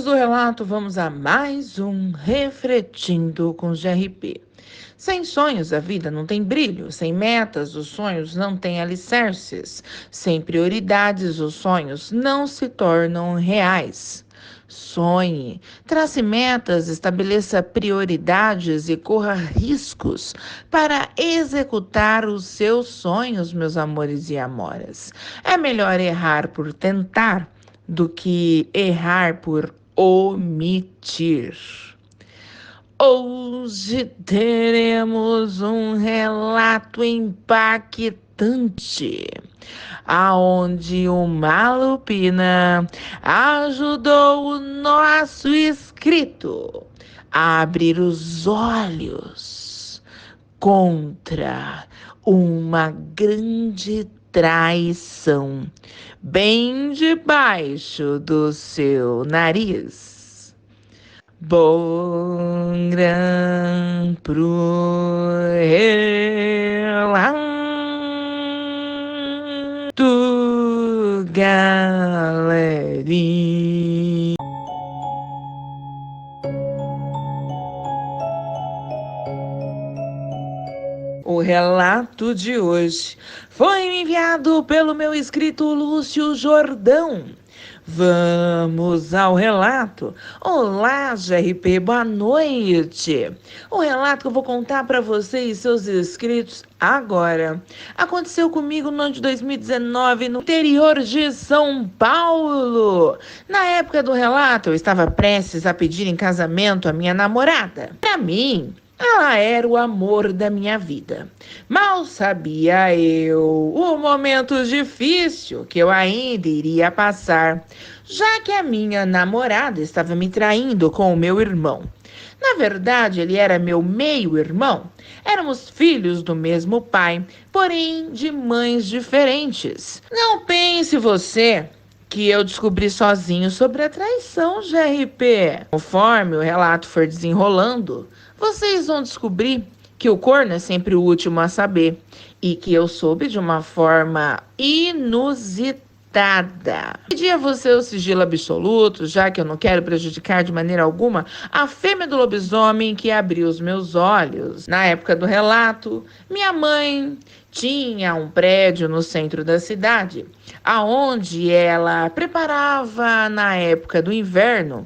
Ouvintes do relato, vamos a mais um Refletindo com GRP. Sem sonhos, a vida não tem brilho. Sem metas, os sonhos não têm alicerces. Sem prioridades, os sonhos não se tornam reais. Sonhe, trace metas, estabeleça prioridades e corra riscos para executar os seus sonhos, meus amores e amoras. É melhor errar por tentar do que errar por omitir. Hoje teremos um relato impactante, aonde uma lupina ajudou o nosso inscrito a abrir os olhos contra uma grande traição bem debaixo do seu nariz. Bom grão pro relato, galerinha. O relato de hoje foi enviado pelo meu inscrito Lúcio Jordão. Vamos ao relato. Olá, GRP, boa noite. O relato que eu vou contar para vocês, seus inscritos, agora. Aconteceu comigo no ano de 2019, no interior de São Paulo. Na época do relato, eu estava prestes a pedir em casamento a minha namorada. Para mim, ela era o amor da minha vida. Mal sabia eu o momento difícil que eu ainda iria passar, já que a minha namorada estava me traindo com o meu irmão. Na verdade, ele era meu meio-irmão. Éramos filhos do mesmo pai, porém de mães diferentes. Não pense você que eu descobri sozinho sobre a traição, GRP. Conforme o relato for desenrolando, vocês vão descobrir que o corno é sempre o último a saber e que eu soube de uma forma inusitada. Pedi a você o sigilo absoluto, já que eu não quero prejudicar de maneira alguma a fêmea do lobisomem que abriu os meus olhos. Na época do relato, minha mãe tinha um prédio no centro da cidade, aonde ela preparava, na época do inverno,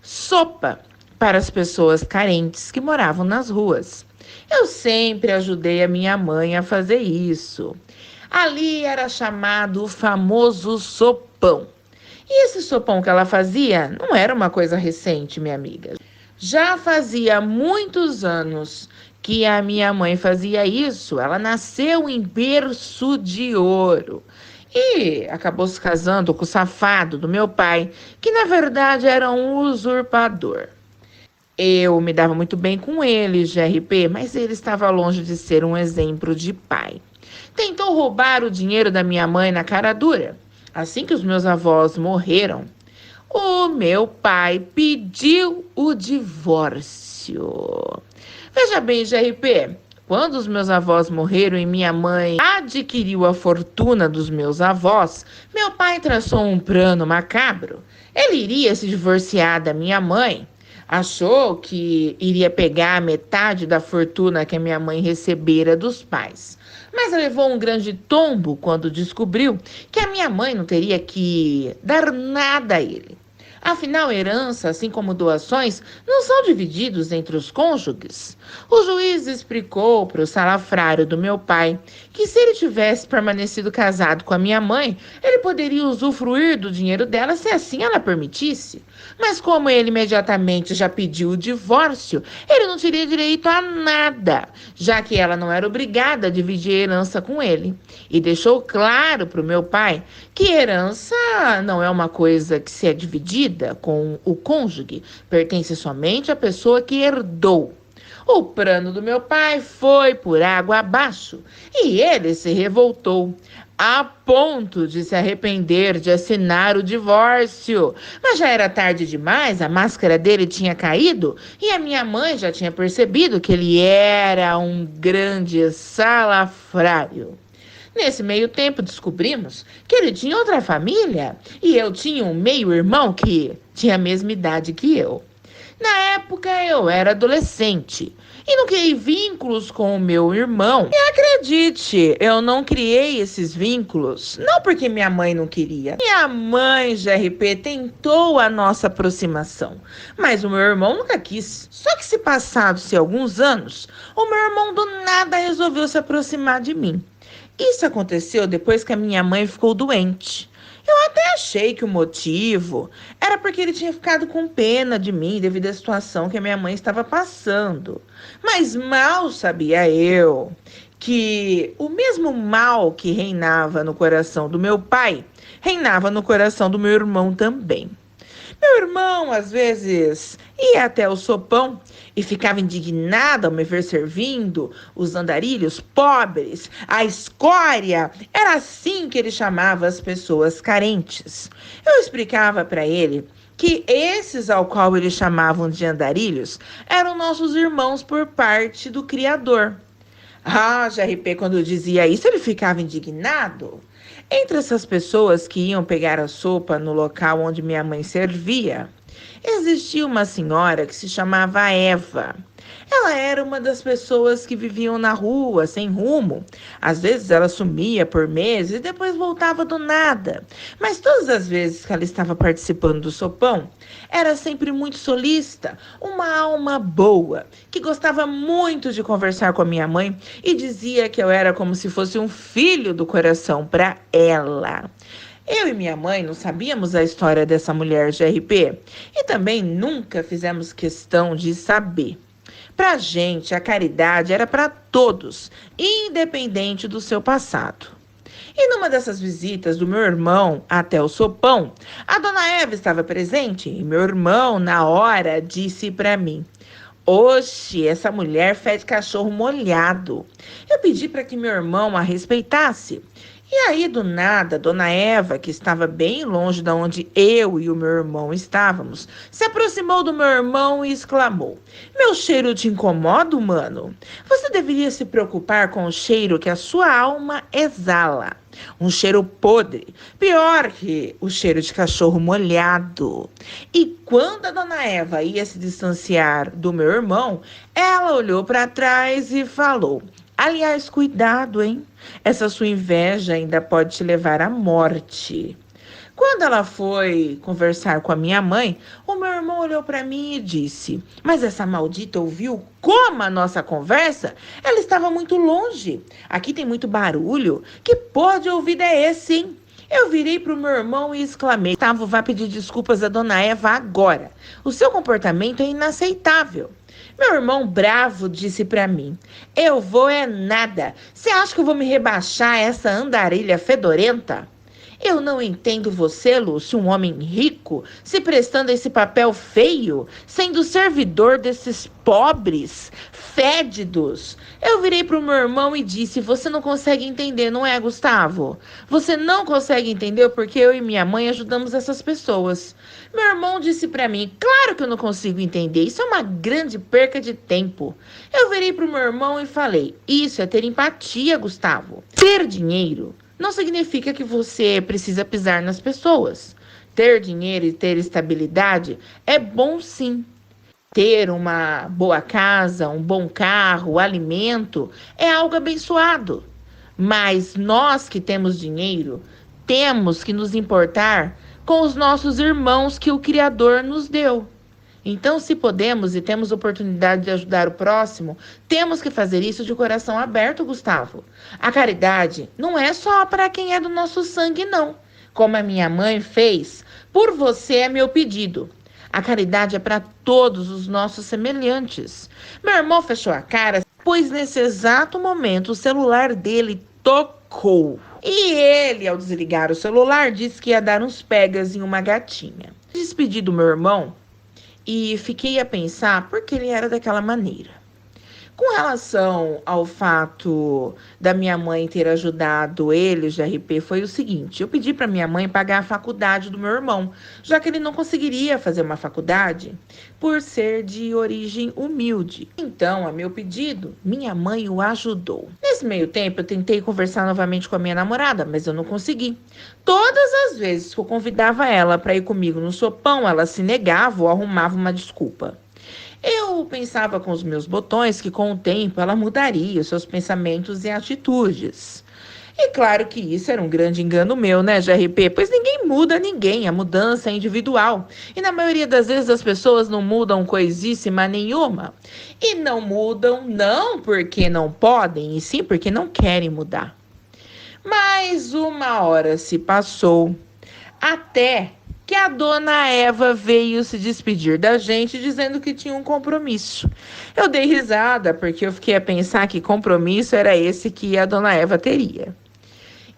sopa para as pessoas carentes que moravam nas ruas. Eu sempre ajudei a minha mãe a fazer isso. Ali era chamado o famoso sopão. E esse sopão que ela fazia não era uma coisa recente, minha amiga. Já fazia muitos anos que a minha mãe fazia isso. Ela nasceu em berço de ouro e acabou se casando com o safado do meu pai, que na verdade era um usurpador. Eu me dava muito bem com ele, GRP, mas ele estava longe de ser um exemplo de pai. Tentou roubar o dinheiro da minha mãe na cara dura. Assim que os meus avós morreram, o meu pai pediu o divórcio. Veja bem, GRP, quando os meus avós morreram e minha mãe adquiriu a fortuna dos meus avós, meu pai traçou um plano macabro. Ele iria se divorciar da minha mãe. Achou que iria pegar metade da fortuna que a minha mãe recebera dos pais. Mas levou um grande tombo quando descobriu que a minha mãe não teria que dar nada a ele. Afinal, herança, assim como doações, não são divididos entre os cônjuges. O juiz explicou para o salafrário do meu pai que se ele tivesse permanecido casado com a minha mãe, ele poderia usufruir do dinheiro dela se assim ela permitisse. Mas como ele imediatamente já pediu o divórcio, ele não teria direito a nada, já que ela não era obrigada a dividir a herança com ele. E deixou claro para o meu pai que herança não é uma coisa que se é dividida com o cônjuge, pertence somente à pessoa que herdou. O plano do meu pai foi por água abaixo e ele se revoltou a ponto de se arrepender de assinar o divórcio. Mas já era tarde demais, a máscara dele tinha caído e a minha mãe já tinha percebido que ele era um grande salafrário. Nesse meio tempo, descobrimos que ele tinha outra família e eu tinha um meio-irmão que tinha a mesma idade que eu. Na época, eu era adolescente e não criei vínculos com o meu irmão. E acredite, eu não criei esses vínculos, não porque minha mãe não queria. Minha mãe, GRP, tentou a nossa aproximação, mas o meu irmão nunca quis. Só que se passados-se alguns anos, o meu irmão do nada resolveu se aproximar de mim. Isso aconteceu depois que a minha mãe ficou doente. Eu até achei que o motivo era porque ele tinha ficado com pena de mim devido à situação que a minha mãe estava passando. Mas mal sabia eu que o mesmo mal que reinava no coração do meu pai, reinava no coração do meu irmão também. Meu irmão, às vezes, ia até o sopão e ficava indignado ao me ver servindo os andarilhos pobres, a escória. Era assim que ele chamava as pessoas carentes. Eu explicava para ele que esses ao qual eles chamavam de andarilhos eram nossos irmãos por parte do Criador. Ah, GRP, quando eu dizia isso, ele ficava indignado. Entre essas pessoas que iam pegar a sopa no local onde minha mãe servia, existia uma senhora que se chamava Eva. Ela era uma das pessoas que viviam na rua, sem rumo. Às vezes ela sumia por meses e depois voltava do nada. Mas todas as vezes que ela estava participando do sopão, era sempre muito solícita, uma alma boa, que gostava muito de conversar com a minha mãe e dizia que eu era como se fosse um filho do coração para ela. Eu e minha mãe não sabíamos a história dessa mulher GRP e também nunca fizemos questão de saber. Para a gente, a caridade era para todos, independente do seu passado. E numa dessas visitas do meu irmão até o sopão, a dona Eva estava presente e meu irmão, na hora, disse para mim: "Oxe, essa mulher fede cachorro molhado." Eu pedi para que meu irmão a respeitasse. E aí, do nada, dona Eva, que estava bem longe de onde eu e o meu irmão estávamos, se aproximou do meu irmão e exclamou: "Meu cheiro te incomoda, mano? Você deveria se preocupar com o cheiro que a sua alma exala. Um cheiro podre, pior que o cheiro de cachorro molhado." E quando a dona Eva ia se distanciar do meu irmão, ela olhou para trás e falou: "Aliás, cuidado, hein? Essa sua inveja ainda pode te levar à morte." Quando ela foi conversar com a minha mãe, o meu irmão olhou para mim e disse: "Mas essa maldita ouviu como a nossa conversa? Ela estava muito longe. Aqui tem muito barulho. Que porra de ouvido é esse, hein?" Eu virei para o meu irmão e exclamei: "Gustavo, vá pedir desculpas à dona Eva agora. O seu comportamento é inaceitável." Meu irmão bravo disse para mim: "Eu vou é nada. Você acha que eu vou me rebaixar a essa andarilha fedorenta? Eu não entendo você, Lúcio, um homem rico, se prestando a esse papel feio, sendo servidor desses pobres, fédidos." Eu virei para o meu irmão e disse: "Você não consegue entender, não é, Gustavo? Você não consegue entender porque eu e minha mãe ajudamos essas pessoas." Meu irmão disse para mim: "Claro que eu não consigo entender, isso é uma grande perca de tempo." Eu virei para o meu irmão e falei: "Isso é ter empatia, Gustavo. Ter dinheiro não significa que você precisa pisar nas pessoas. Ter dinheiro e ter estabilidade é bom sim. Ter uma boa casa, um bom carro, alimento é algo abençoado. Mas nós que temos dinheiro, temos que nos importar com os nossos irmãos que o Criador nos deu. Então, se podemos e temos oportunidade de ajudar o próximo, temos que fazer isso de coração aberto, Gustavo. A caridade não é só para quem é do nosso sangue, não. Como a minha mãe fez, por você é meu pedido. A caridade é para todos os nossos semelhantes." Meu irmão fechou a cara, pois nesse exato momento o celular dele tocou. E ele, ao desligar o celular, disse que ia dar uns pegas em uma gatinha. Despedi do meu irmão e fiquei a pensar por que ele era daquela maneira. Com relação ao fato da minha mãe ter ajudado ele, o GRP, foi o seguinte: eu pedi para minha mãe pagar a faculdade do meu irmão, já que ele não conseguiria fazer uma faculdade por ser de origem humilde. Então, a meu pedido, minha mãe o ajudou. Nesse meio tempo, eu tentei conversar novamente com a minha namorada, mas eu não consegui. Todas as vezes que eu convidava ela para ir comigo no sopão, ela se negava ou arrumava uma desculpa. Eu pensava com os meus botões que com o tempo ela mudaria os seus pensamentos e atitudes. E claro que isso era um grande engano meu, né, GRP? Pois ninguém muda ninguém, a mudança é individual. E na maioria das vezes as pessoas não mudam coisíssima nenhuma. E não mudam não porque não podem, e sim porque não querem mudar. Mas uma hora se passou, até que a dona Eva veio se despedir da gente dizendo que tinha um compromisso. Eu dei risada porque eu fiquei a pensar que compromisso era esse que a dona Eva teria.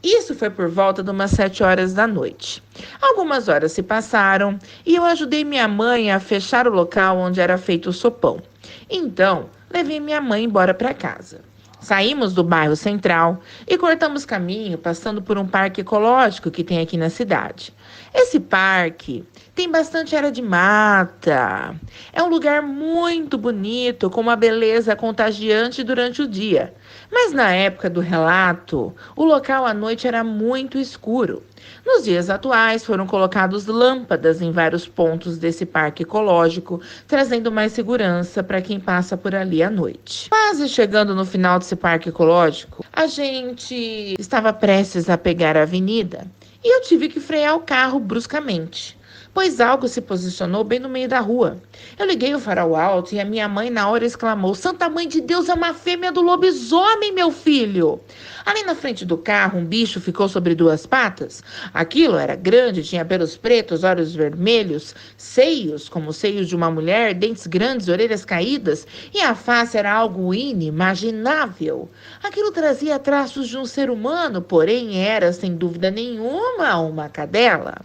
Isso foi por volta de umas 7 horas da noite. Algumas horas se passaram e eu ajudei minha mãe a fechar o local onde era feito o sopão. Então, levei minha mãe embora para casa. Saímos do bairro central e cortamos caminho passando por um parque ecológico que tem aqui na cidade. Esse parque tem bastante área de mata. É um lugar muito bonito, com uma beleza contagiante durante o dia. Mas na época do relato, o local à noite era muito escuro. Nos dias atuais, foram colocadas lâmpadas em vários pontos desse parque ecológico, trazendo mais segurança para quem passa por ali à noite. Quase chegando no final desse parque ecológico, a gente estava prestes a pegar a avenida e eu tive que frear o carro bruscamente, pois algo se posicionou bem no meio da rua. Eu liguei o farol alto e a minha mãe na hora exclamou: "Santa Mãe de Deus, é uma fêmea do lobisomem, meu filho!" Ali na frente do carro, um bicho ficou sobre duas patas. Aquilo era grande, tinha pelos pretos, olhos vermelhos, seios como os seios de uma mulher, dentes grandes, orelhas caídas, e a face era algo inimaginável. Aquilo trazia traços de um ser humano, porém era, sem dúvida nenhuma, uma cadela.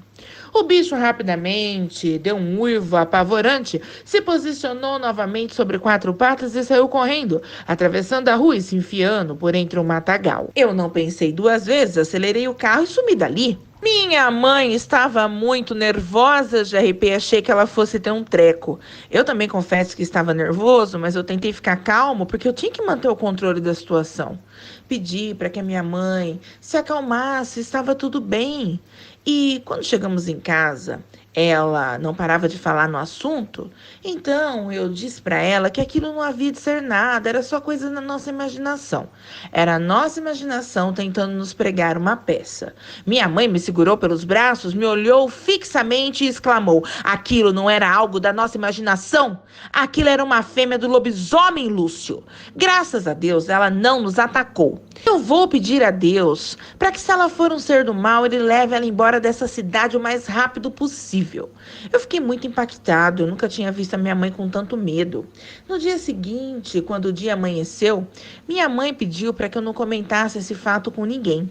O bicho rapidamente deu um uivo apavorante, se posicionou novamente sobre quatro patas e saiu correndo, atravessando a rua e se enfiando por entre o matagal. Eu não pensei duas vezes, acelerei o carro e sumi dali. Minha mãe estava muito nervosa, GRP, achei que ela fosse ter um treco. Eu também confesso que estava nervoso, mas eu tentei ficar calmo porque eu tinha que manter o controle da situação. Pedi para que a minha mãe se acalmasse, estava tudo bem. E quando chegamos em casa, ela não parava de falar no assunto, então eu disse para ela que aquilo não havia de ser nada, era só coisa da nossa imaginação. Era a nossa imaginação tentando nos pregar uma peça. Minha mãe me segurou pelos braços, me olhou fixamente e exclamou: "Aquilo não era algo da nossa imaginação? Aquilo era uma fêmea do lobisomem, Lúcio." Graças a Deus, ela não nos atacou. Eu vou pedir a Deus para que, se ela for um ser do mal, ele leve ela embora dessa cidade o mais rápido possível. Eu fiquei muito impactado, eu nunca tinha visto a minha mãe com tanto medo. No dia seguinte, quando o dia amanheceu, minha mãe pediu para que eu não comentasse esse fato com ninguém.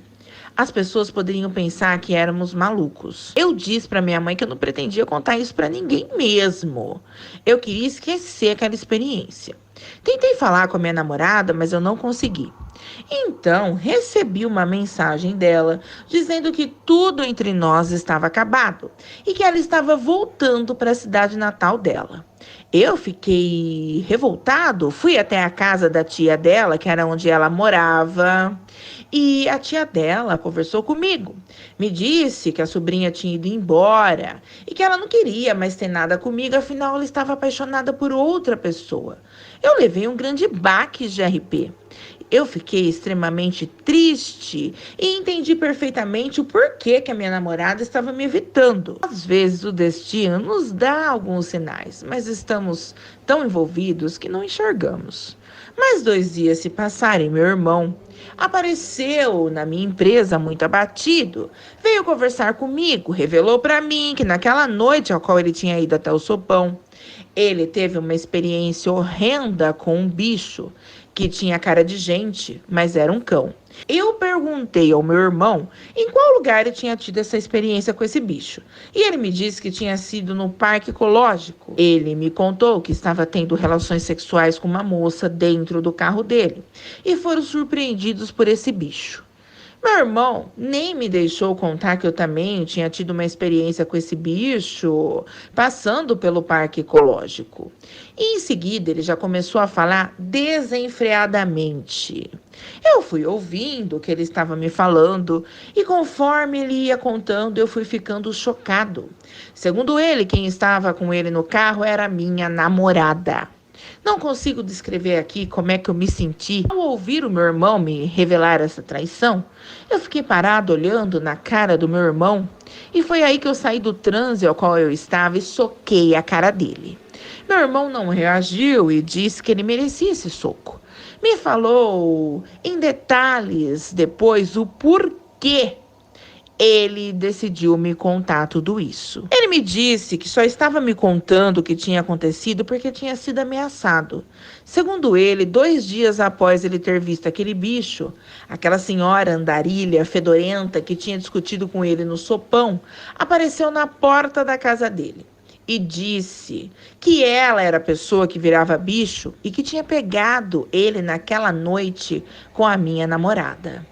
As pessoas poderiam pensar que éramos malucos. Eu disse para minha mãe que eu não pretendia contar isso para ninguém mesmo. Eu queria esquecer aquela experiência. Tentei falar com a minha namorada, mas eu não consegui. Então, recebi uma mensagem dela dizendo que tudo entre nós estava acabado e que ela estava voltando para a cidade natal dela. Eu fiquei revoltado, fui até a casa da tia dela, que era onde ela morava, e a tia dela conversou comigo. Me disse que a sobrinha tinha ido embora e que ela não queria mais ter nada comigo, afinal ela estava apaixonada por outra pessoa. Eu levei um grande baque de RP. Eu fiquei extremamente triste e entendi perfeitamente o porquê que a minha namorada estava me evitando. Às vezes o destino nos dá alguns sinais, mas estamos tão envolvidos que não enxergamos. Mais 2 dias se passaram e meu irmão apareceu na minha empresa muito abatido. Veio conversar comigo, revelou para mim que naquela noite ao qual ele tinha ido até o sopão, Ele teve uma experiência horrenda com um bicho que tinha cara de gente, mas era um cão. Eu perguntei ao meu irmão em qual lugar ele tinha tido essa experiência com esse bicho. E ele me disse que tinha sido no parque ecológico. Ele me contou que estava tendo relações sexuais com uma moça dentro do carro dele e foram surpreendidos por esse bicho. Meu irmão nem me deixou contar que eu também tinha tido uma experiência com esse bicho passando pelo parque ecológico. E em seguida ele já começou a falar desenfreadamente. Eu fui ouvindo o que ele estava me falando e conforme ele ia contando, eu fui ficando chocado. Segundo ele, quem estava com ele no carro era minha namorada. Não consigo descrever aqui como é que eu me senti ao ouvir o meu irmão me revelar essa traição. Eu fiquei parado olhando na cara do meu irmão e foi aí que eu saí do transe ao qual eu estava e soquei a cara dele. Meu irmão não reagiu e disse que ele merecia esse soco. Me falou em detalhes depois o porquê ele decidiu me contar tudo isso. Ele me disse que só estava me contando o que tinha acontecido porque tinha sido ameaçado. Segundo ele, 2 dias após ele ter visto aquele bicho, aquela senhora andarilha, fedorenta, que tinha discutido com ele no sopão, apareceu na porta da casa dele e disse que ela era a pessoa que virava bicho e que tinha pegado ele naquela noite com a minha namorada.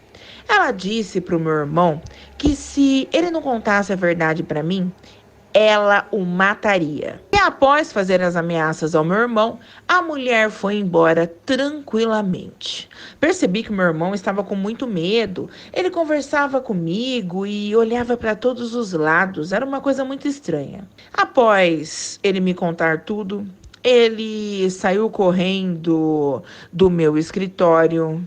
Ela disse para o meu irmão que se ele não contasse a verdade para mim, ela o mataria. E após fazer as ameaças ao meu irmão, a mulher foi embora tranquilamente. Percebi que meu irmão estava com muito medo. Ele conversava comigo e olhava para todos os lados. Era uma coisa muito estranha. Após ele me contar tudo, ele saiu correndo do meu escritório,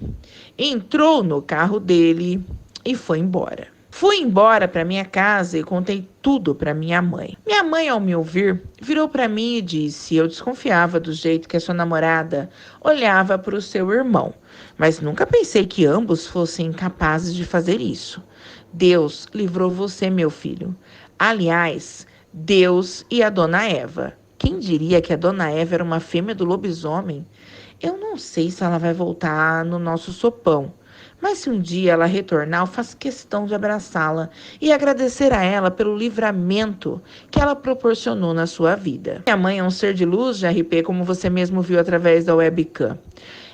entrou no carro dele e foi embora. Fui embora para minha casa e contei tudo para minha mãe. Minha mãe, ao me ouvir, virou para mim e disse: eu desconfiava do jeito que a sua namorada olhava para o seu irmão, mas nunca pensei que ambos fossem capazes de fazer isso. Deus livrou você, meu filho. Aliás, Deus e a dona Eva. Quem diria que a dona Eva era uma fêmea do lobisomem? Eu não sei se ela vai voltar no nosso sopão, mas se um dia ela retornar, eu faço questão de abraçá-la e agradecer a ela pelo livramento que ela proporcionou na sua vida. Minha mãe é um ser de luz de RP, como você mesmo viu através da webcam.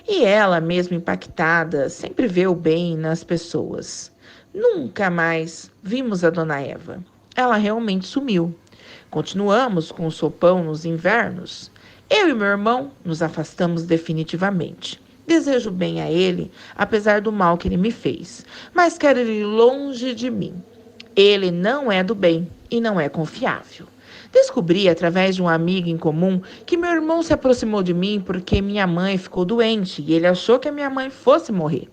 E ela, mesmo impactada, sempre vê o bem nas pessoas. Nunca mais vimos a dona Eva. Ela realmente sumiu. Continuamos com o sopão nos invernos. Eu e meu irmão nos afastamos definitivamente. Desejo bem a ele, apesar do mal que ele me fez, mas quero ele longe de mim. Ele não é do bem e não é confiável. Descobri, através de um amigo em comum, que meu irmão se aproximou de mim porque minha mãe ficou doente e ele achou que a minha mãe fosse morrer.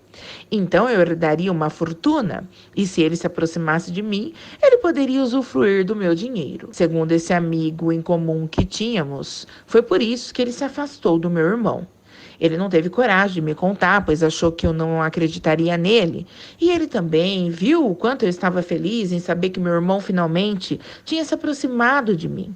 Então eu herdaria uma fortuna e se ele se aproximasse de mim, ele poderia usufruir do meu dinheiro. Segundo esse amigo em comum que tínhamos, foi por isso que ele se afastou do meu irmão. Ele não teve coragem de me contar, pois achou que eu não acreditaria nele. E ele também viu o quanto eu estava feliz em saber que meu irmão finalmente tinha se aproximado de mim.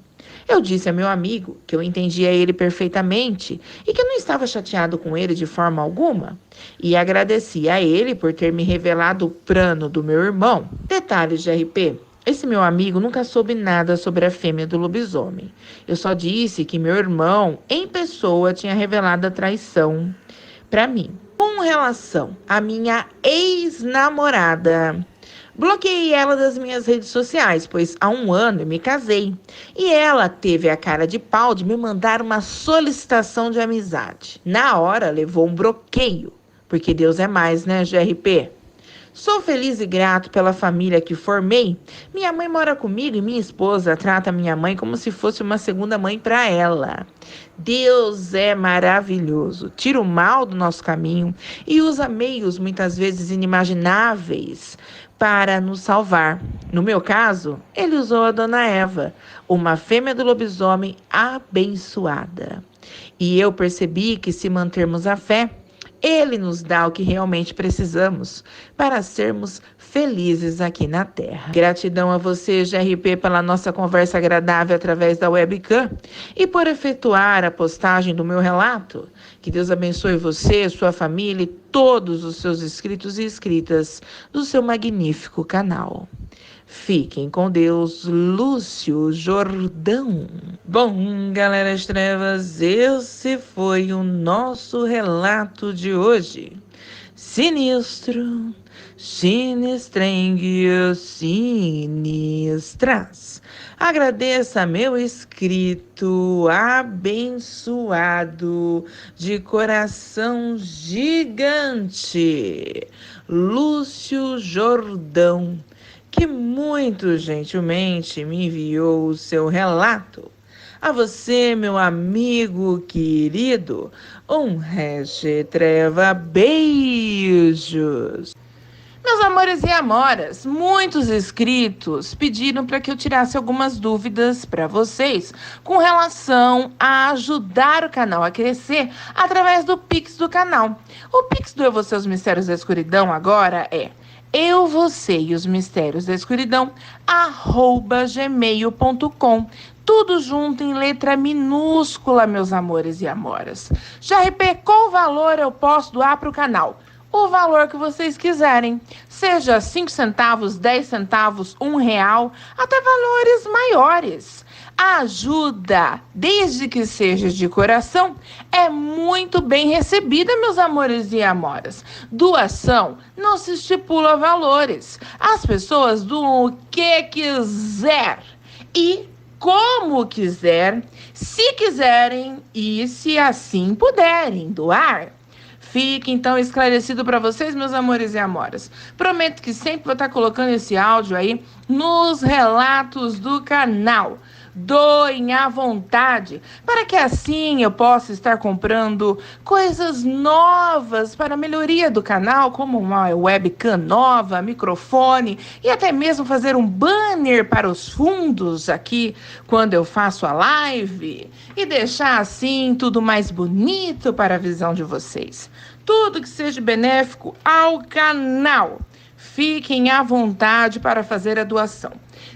Eu disse a meu amigo que eu entendia ele perfeitamente e que eu não estava chateado com ele de forma alguma. E agradeci a ele por ter me revelado o plano do meu irmão. Detalhes de RP. Esse meu amigo nunca soube nada sobre a fêmea do lobisomem. Eu só disse que meu irmão, em pessoa, tinha revelado a traição para mim. Com relação à minha ex-namorada, bloqueei ela das minhas redes sociais, pois há 1 ano eu me casei. E ela teve a cara de pau de me mandar uma solicitação de amizade. Na hora, levou um bloqueio, porque Deus é mais, né, GRP? Sou feliz e grato pela família que formei. Minha mãe mora comigo e minha esposa trata minha mãe como se fosse uma segunda mãe para ela. Deus é maravilhoso. Tira o mal do nosso caminho e usa meios muitas vezes inimagináveis para nos salvar. No meu caso, ele usou a dona Eva, uma fêmea do lobisomem abençoada. E eu percebi que se mantermos a fé, Ele nos dá o que realmente precisamos para sermos felizes aqui na Terra. Gratidão a você, GRP, pela nossa conversa agradável através da webcam e por efetuar a postagem do meu relato. Que Deus abençoe você, sua família e todos os seus inscritos e inscritas do seu magnífico canal. Fiquem com Deus, Lúcio Jordão. Bom, galera das trevas, esse foi o nosso relato de hoje. Sinistro, sinistrengue, sinistras. Agradeça meu inscrito abençoado de coração gigante, Lúcio Jordão, que muito gentilmente me enviou o seu relato. A você, meu amigo querido, um treva beijos. Meus amores e amoras, muitos inscritos pediram para que eu tirasse algumas dúvidas para vocês com relação a ajudar o canal a crescer através do Pix do canal. O Pix do Eu, Você, os Mistérios da Escuridão agora é eu, você e os mistérios da escuridão, @gmail.com. Tudo junto em letra minúscula, meus amores e amoras. GRP, qual valor eu posso doar para o canal? O valor que vocês quiserem. Seja 5 centavos, 10 centavos, R$1, até valores maiores. A ajuda, desde que seja de coração, é muito bem recebida, meus amores e amoras. Doação não se estipula valores. As pessoas doam o que quiser e como quiser, se quiserem e se assim puderem doar. Fique então esclarecido para vocês, meus amores e amoras. Prometo que sempre vou estar colocando esse áudio aí nos relatos do canal. Doem à vontade, para que assim eu possa estar comprando coisas novas para a melhoria do canal, como uma webcam nova, microfone e até mesmo fazer um banner para os fundos aqui quando eu faço a live e deixar assim tudo mais bonito para a visão de vocês. Tudo que seja benéfico ao canal. Fiquem à vontade para fazer a doação.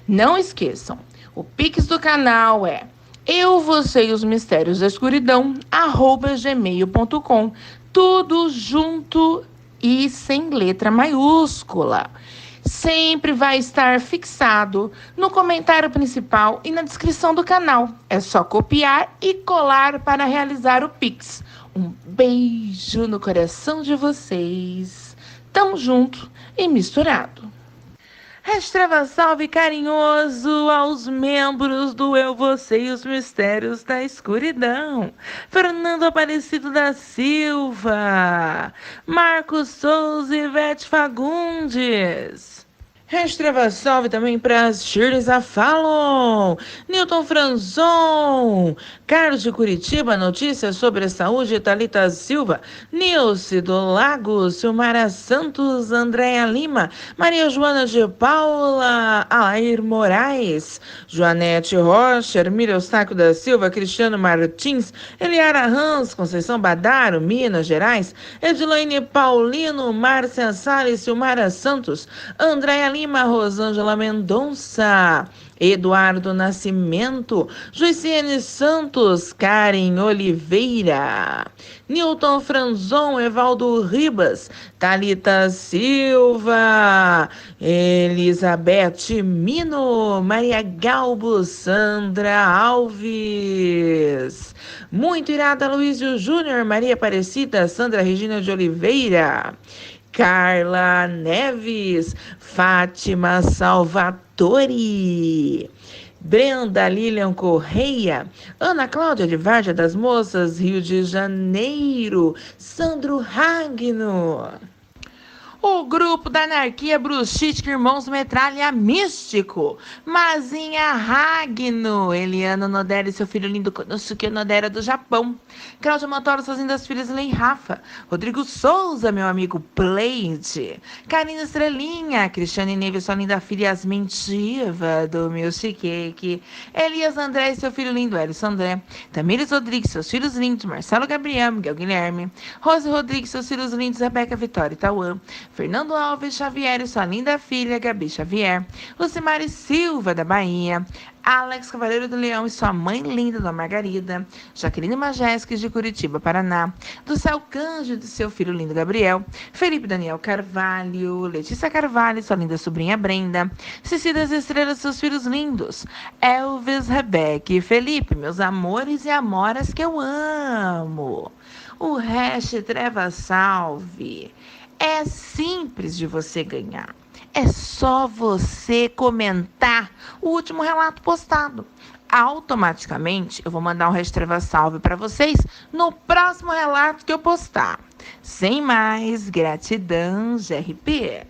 Não esqueçam, o Pix do canal é eu, você e os mistérios da escuridão, @gmail.com. Tudo junto e sem letra maiúscula. Sempre vai estar fixado no comentário principal e na descrição do canal. É só copiar e colar para realizar o Pix. Um beijo no coração de vocês. Tamo junto e misturado. Restreva salve carinhoso aos membros do Eu, Você e os Mistérios da Escuridão. Fernando Aparecido da Silva, Marcos Souza e Ivete Fagundes. Restreva salve também para Shirley Zafalon, Newton Franzon, Carlos de Curitiba, notícias sobre a saúde, Thalita Silva, Nilce do Lago, Silmara Santos, Andréa Lima, Maria Joana de Paula, Alair Moraes, Joanete Rocha, Hermília Eustáquio da Silva, Cristiano Martins, Eliara Rans, Conceição Badaro, Minas Gerais, Edilaine Paulino, Márcia Salles, Silmara Santos, Andréa Lima, Rosângela Mendonça, Eduardo Nascimento, Juiciene Santos, Karen Oliveira, Newton Franzon, Evaldo Ribas, Thalita Silva, Elizabeth Mino, Maria Galbo, Sandra Alves, muito irada, Luísio Júnior, Maria Aparecida, Sandra Regina de Oliveira, Carla Neves, Fátima Salvatore, Brenda Lilian Correia, Ana Cláudia de Vargem das Moças, Rio de Janeiro, Sandro Ragno. O grupo da anarquia bruxística Irmãos Metralha Místico, Mazinha Ragno, Eliana Nodera e seu filho lindo Konosuke Nodera do Japão, Cláudia Montoro, suas lindas filhas Lei Rafa, Rodrigo Souza, meu amigo Pleide, Karina Estrelinha, Cristiane Neves, sua linda filha Yasmin Tiva do Milkshake, Elias André e seu filho lindo Elison André, Tamires Rodrigues, seus filhos lindos Marcelo Gabriel, Miguel Guilherme, Rose Rodrigues, seus filhos lindos Rebeca Vitória e Tauã, Fernando Alves Xavier e sua linda filha, Gabi Xavier. Lucimari Silva, da Bahia. Alex Cavaleiro do Leão e sua mãe linda, da Margarida. Jaqueline Majesques, de Curitiba, Paraná. Do Céu Cândido, de seu filho lindo, Gabriel. Felipe Daniel Carvalho. Letícia Carvalho e sua linda sobrinha, Brenda. Cici das Estrelas, seus filhos lindos. Elvis, Rebeca e Felipe, meus amores e amoras que eu amo. O hash Treva Salve é simples de você ganhar. É só você comentar o último relato postado. Automaticamente, eu vou mandar um Treva Salve para vocês no próximo relato que eu postar. Sem mais, gratidão, GRP.